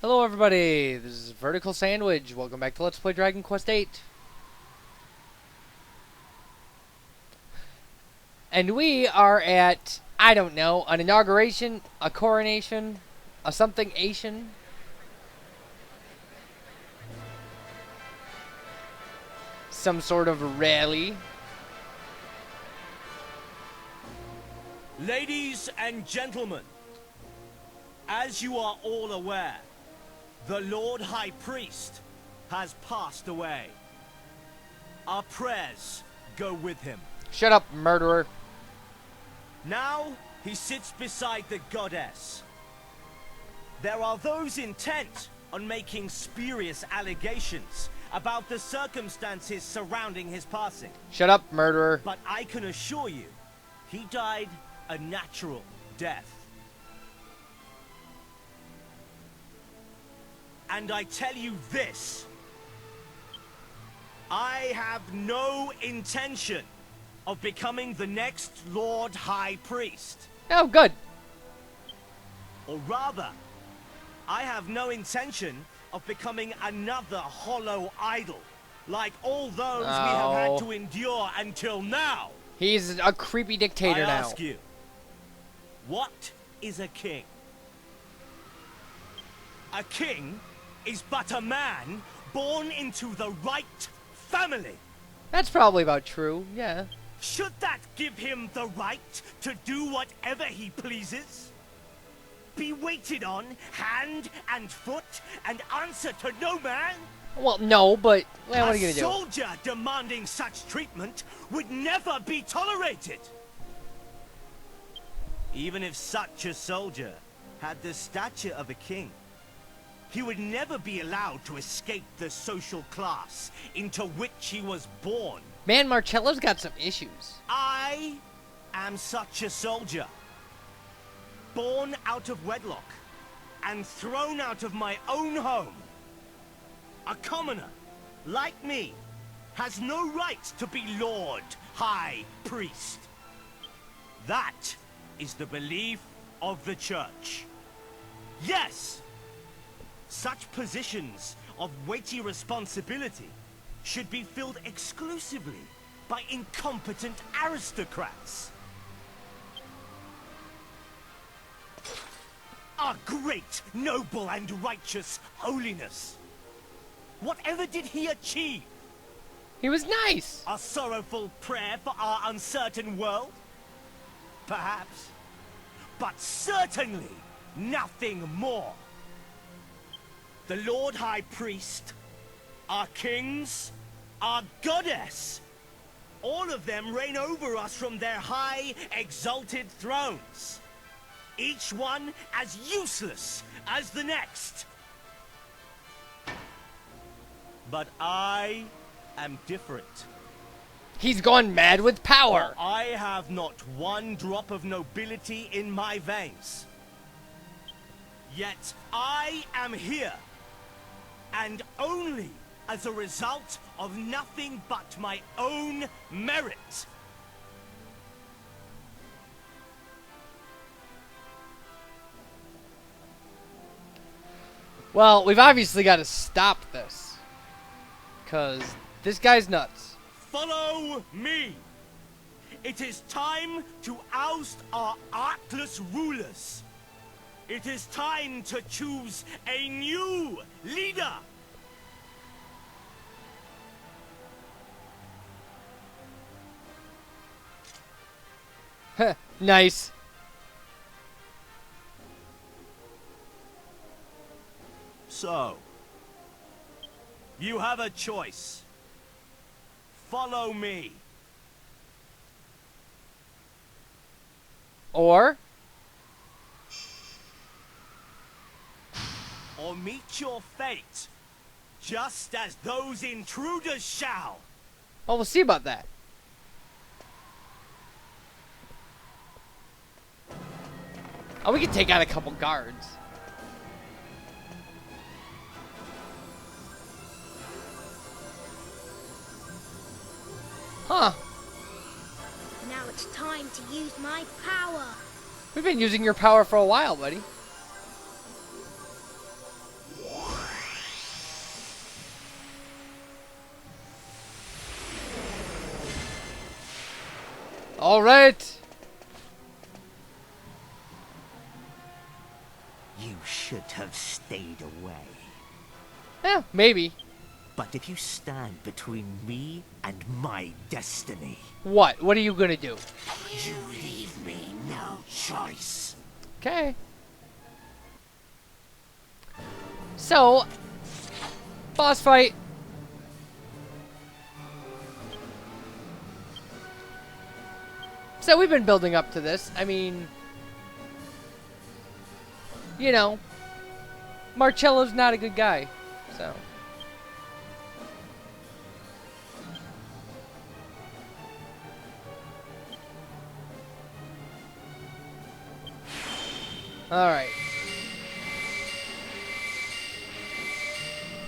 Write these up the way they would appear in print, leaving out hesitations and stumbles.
Hello everybody, this is VerticalSandwich. Welcome back to Let's Play Dragon Quest VIII. And we are at, I don't know, an inauguration, a coronation, a something-ation. Some sort of rally. Ladies and gentlemen, as you are all aware, the Lord High Priest has passed away. Our prayers go with him. Shut up, murderer. Now he sits beside the goddess. There are those intent on making spurious allegations about the circumstances surrounding his passing. Shut up, murderer. But I can assure you, he died a natural death. And I tell you this, I have no intention of becoming the next Lord High Priest. Oh, good. Or rather, I have no intention of becoming another hollow idol, like all those we have had to endure until now. He's a creepy dictator now. I ask you, what is a king? A king is but a man born into the right family. That's probably about true, yeah. Should that give him the right to do whatever he pleases? Be waited on hand and foot and answer to no man? Well, no, but well, what are you gonna do? A soldier demanding such treatment would never be tolerated. Even if such a soldier had the stature of a king, he would never be allowed to escape the social class into which he was born. Man, Marcello's got some issues. I am such a soldier. Born out of wedlock and thrown out of my own home. A commoner, like me, has no right to be Lord High Priest. That is the belief of the Church. Yes! Such positions of weighty responsibility should be filled exclusively by incompetent aristocrats. Our great, noble, and righteous holiness. Whatever did he achieve? He was nice. A sorrowful prayer for our uncertain world? Perhaps. But certainly nothing more. The Lord High Priest, our kings, our goddess, all of them reign over us from their high, exalted thrones. Each one as useless as the next. But I am different. He's gone mad with power. For I have not one drop of nobility in my veins. Yet I am here. And only as a result of nothing but my own merit. Well, we've obviously got to stop this. Because this guy's nuts. Follow me. It is time to oust our artless rulers. It is time to choose a new leader. Nice. So, you have a choice. Follow me. Or meet your fate, just as those intruders shall. well, we'll see about that. Oh, we can take out a couple guards. Huh. Now it's time to use my power. We've been using your power for a while, buddy. All right. You should have stayed away. Yeah, maybe. But if you stand between me and my destiny, What? What are you gonna do? you leave me no choice. Okay. So, boss fight. So we've been building up to this. I mean, you know, Marcello's not a good guy, so. Alright.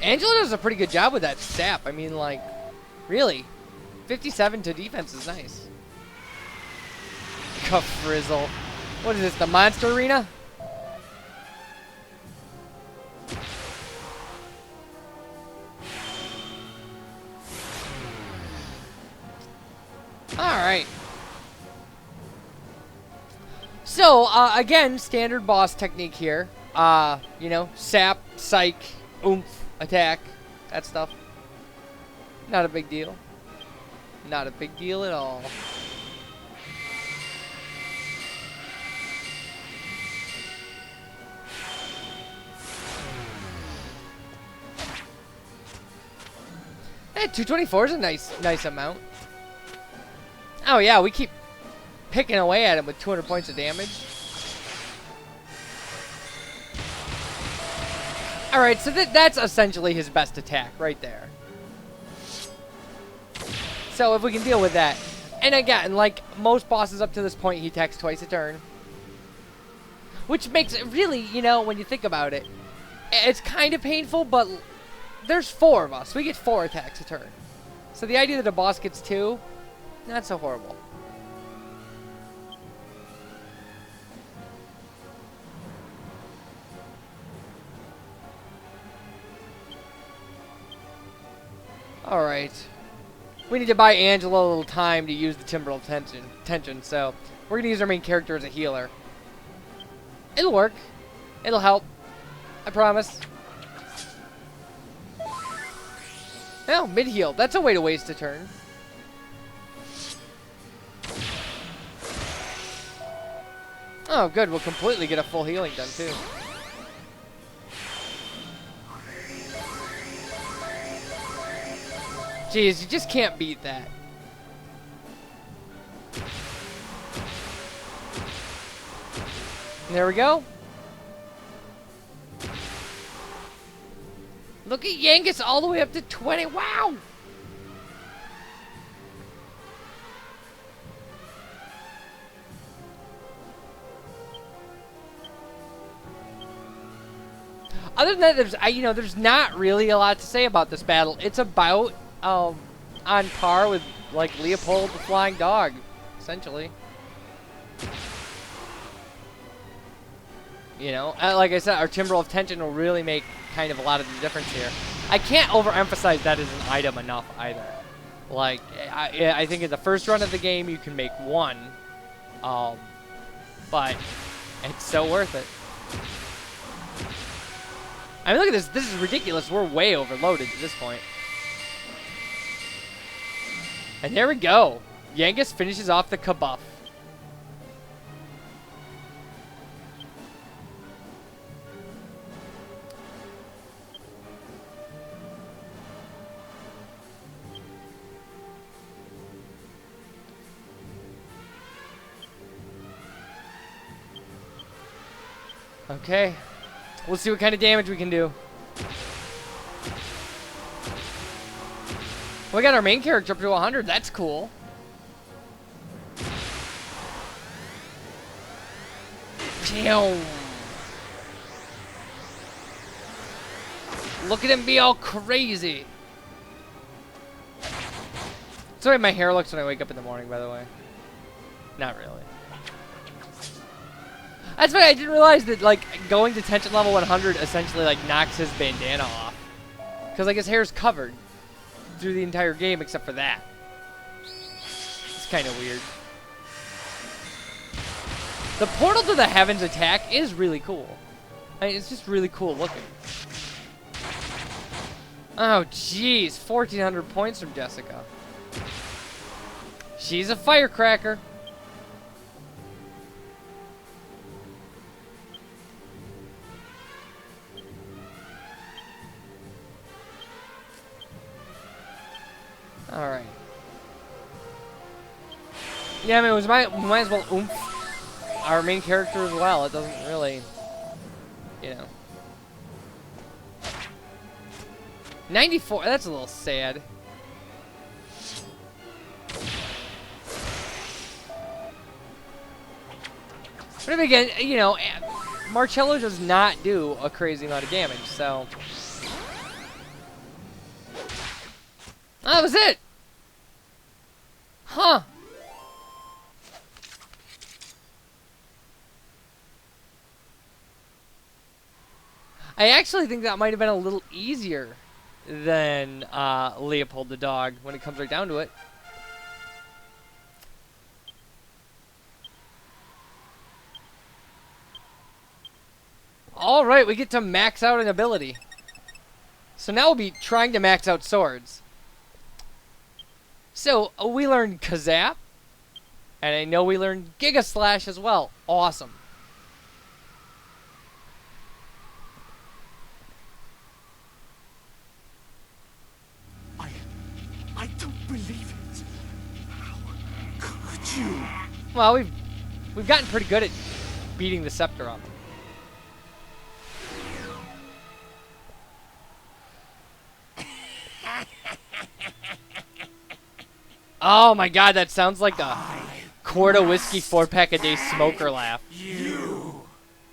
Angelo does a pretty good job with that sap. I mean, like, really. 57 to defense is nice. Cuff Frizzle. What is this, the monster arena? Alright. So, again, standard boss technique here. You know, sap, psych, oomph, attack, that stuff. Not a big deal. Not a big deal at all. Hey, 224 is a nice amount. Oh yeah, we keep picking away at him with 200 points of damage. Alright, so that's essentially his best attack right there. So if we can deal with that. And again, like most bosses up to this point, he attacks twice a turn. Which makes it really, you know, when you think about it, it's kind of painful, but there's 4 of us. We get 4 attacks a turn. So the idea that a boss gets 2, not so horrible. Alright. We need to buy Angelo a little time to use the Timber of Tension, so we're going to use our main character as a healer. It'll work. It'll help. I promise. Oh, mid-heal. That's a way to waste a turn. Oh, good. We'll completely get a full healing done, too. Jeez, you just can't beat that. There we go. Look at Yangus all the way up to 20. Wow! Other than that, there's not really a lot to say about this battle. It's about on par with like Leopold the Flying Dog, essentially. You know, like I said, our Timber of Tension will really make kind of a lot of the difference here. I can't overemphasize that as an item enough either. Like, I think in the first run of the game you can make 1, but it's so worth it. I mean, look at this. This is ridiculous. We're way overloaded at this point. And there we go. Yangus finishes off the Kabuff. Okay. We'll see what kind of damage we can do. We got our main character up to 100. That's cool. Damn. Look at him be all crazy. That's the way my hair looks when I wake up in the morning, by the way. Not really. That's why I didn't realize that, like, going to tension level 100 essentially, like, knocks his bandana off. Because, like, his hair's covered through the entire game except for that. It's kind of weird. The portal to the heavens attack is really cool. I mean, it's just really cool looking. Oh, jeez. 1,400 points from Jessica. She's a firecracker. Alright. Yeah, I mean, we might as well oomph our main character as well. It doesn't really, you know. 94, that's a little sad. But again, you know, Marcello does not do a crazy amount of damage, so. Oh, that was it! Huh. I actually think that might have been a little easier than Leopold the dog when it comes right down to it. Alright, we get to max out an ability. So now we'll be trying to max out swords. So, we learned Kazap. And I know we learned gigaslash as well. Awesome. I don't believe it. How could you? Well, we've gotten pretty good at beating the scepter up. Oh my god, that sounds like a quart of whiskey, 4-pack a day smoker laugh. You.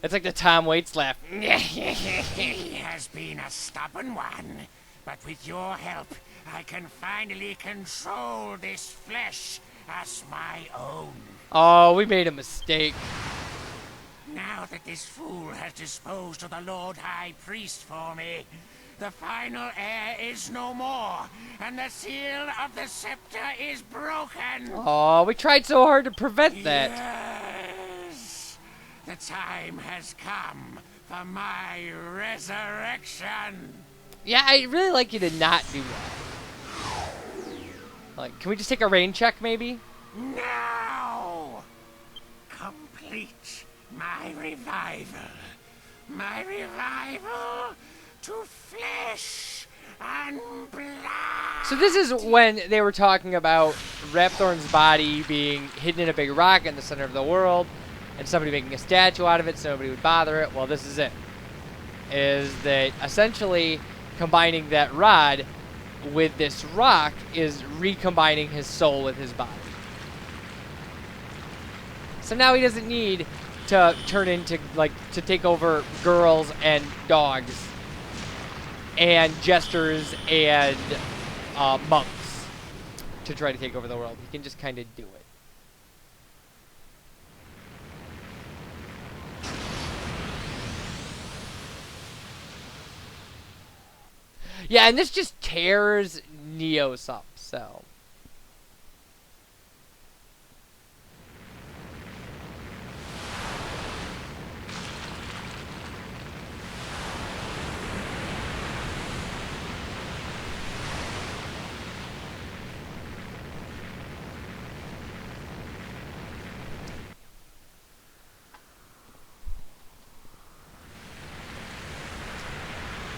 It's like the Tom Waits laugh. He has been a stubborn one, but with your help, I can finally control this flesh as my own. Oh, we made a mistake. Now that this fool has disposed of the Lord High Priest for me, the final heir is no more, and the seal of the scepter is broken. Oh, we tried so hard to prevent that. Yes, the time has come for my resurrection. Yeah, I really like you to not do that. Like, can we just take a rain check, maybe? Now, complete my revival. My revival to flesh and blood. So this is when they were talking about Rhapthorne's body being hidden in a big rock in the center of the world, and somebody making a statue out of it so nobody would bother it. Well, this is it. Is that essentially combining that rod with this rock is recombining his soul with his body. So now he doesn't need to turn into, like, to take over girls and dogs and jesters and monks to try to take over the world. He can just kind of do it. Yeah, and this just tears Neos up, so.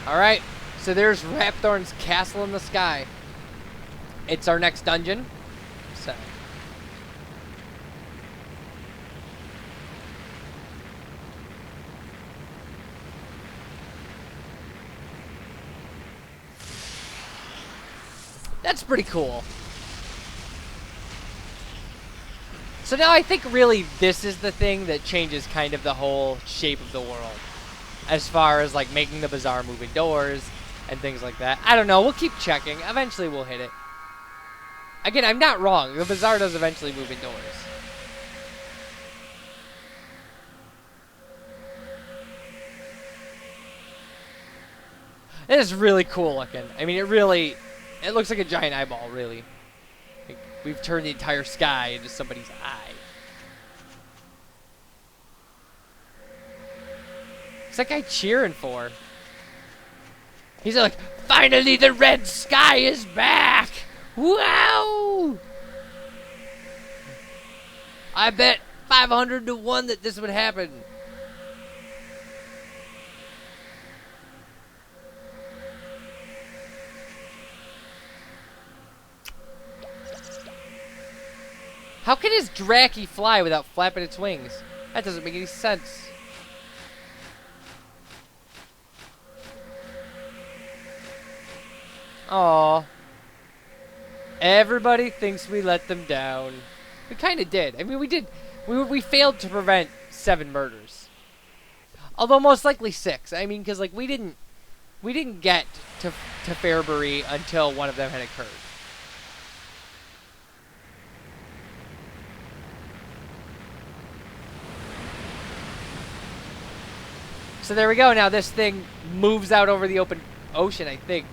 Alright, so there's Rhapthorne's castle in the sky. It's our next dungeon. So. That's pretty cool. So now I think really this is the thing that changes kind of the whole shape of the world. As far as like making the bazaar move indoors and things like that. I don't know, we'll keep checking. Eventually we'll hit it. Again, I'm not wrong. The bazaar does eventually move indoors. It is really cool looking. I mean, it looks like a giant eyeball, really. Like, we've turned the entire sky into somebody's eye. What's that guy cheering for? He's like, finally the red sky is back! Wow! I bet 500 to 1 that this would happen. How can his Dracky fly without flapping its wings? That doesn't make any sense. Aww. Everybody thinks we let them down. We kind of did. I mean, we did. We failed to prevent 7 murders. Although most likely 6. I mean, because like we didn't get to Fairbury until one of them had occurred. So there we go. Now this thing moves out over the open ocean, I think.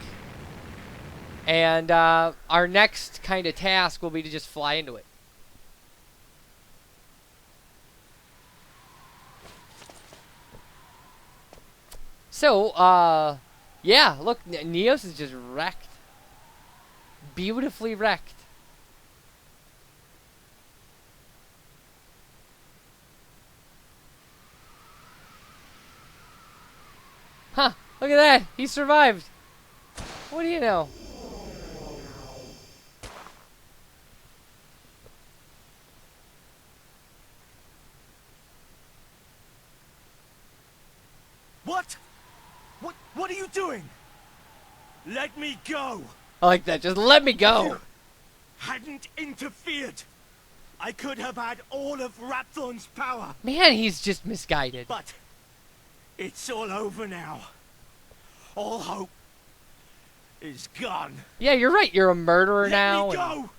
And our next kind of task will be to just fly into it. So, yeah, look, Neos is just wrecked. Beautifully wrecked. Huh, look at that. He survived. What do you know? What? What are you doing? Let me go. I like that. Just let me go. You hadn't interfered, I could have had all of Rhapthorne's power. Man, he's just misguided. But it's all over now. All hope is gone. Yeah, you're right. You're a murderer now. Let me go.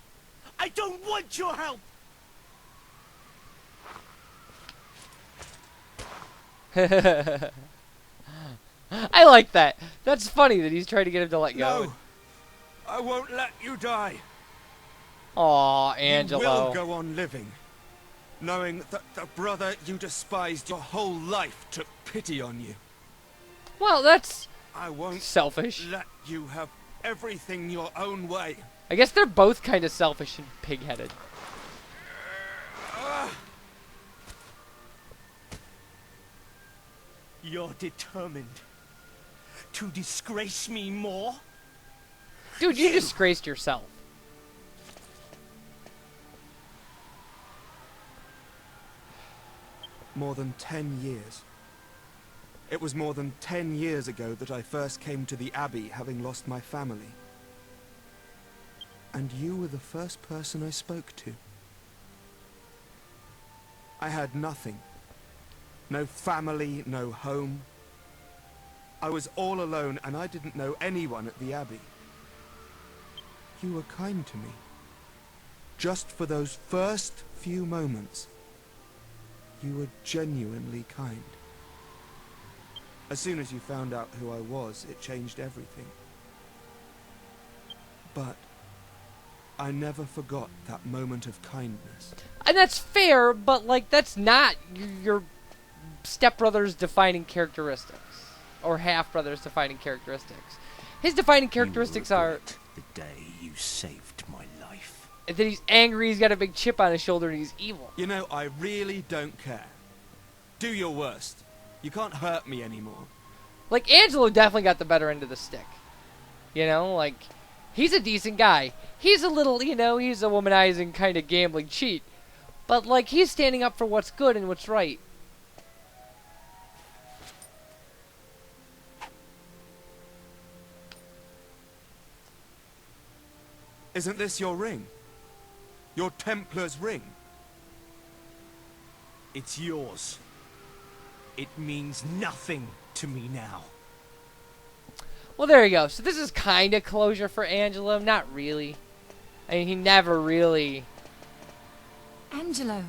I don't want your help. I like that. That's funny that he's trying to get him to let go. No, I won't let you die. Aw, Angelo. You will go on living, knowing that the brother you despised your whole life took pity on you. Well, that's I won't selfish. let you have everything your own way. I guess they're both kind of selfish and pig-headed. You're determined to disgrace me more? Dude, you disgraced yourself. More than 10 years. It was more than 10 years ago that I first came to the Abbey, having lost my family. And you were the first person I spoke to. I had nothing. No family, no home. I was all alone, and I didn't know anyone at the Abbey. You were kind to me. Just for those first few moments. You were genuinely kind. As soon as you found out who I was, it changed everything. But I never forgot that moment of kindness. And that's fair, but, like, that's not your stepbrother's defining characteristics. Or half-brother's defining characteristics. His defining characteristics are the day you saved my life. that he's angry, he's got a big chip on his shoulder, and he's evil. You know, I really don't care. Do your worst. You can't hurt me anymore. Like, Angelo definitely got the better end of the stick. You know, like, he's a decent guy. He's a little, you know, he's a womanizing kind of gambling cheat. But, like, he's standing up for what's good and what's right. Isn't this your ring? Your Templar's ring? It's yours. It means nothing to me now. Well, there you go. So this is kind of closure for Angelo. Not really. I mean, he never really... Angelo,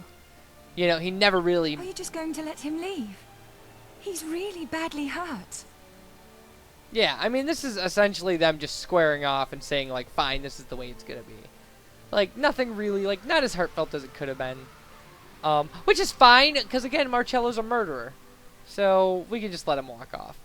You know, he never really... are you just going to let him leave? He's really badly hurt. Yeah, I mean, this is essentially them just squaring off and saying, like, fine, this is the way it's gonna be. Like, nothing really, like, not as heartfelt as it could have been. Which is fine, because, again, Marcello's a murderer. So we can just let him walk off.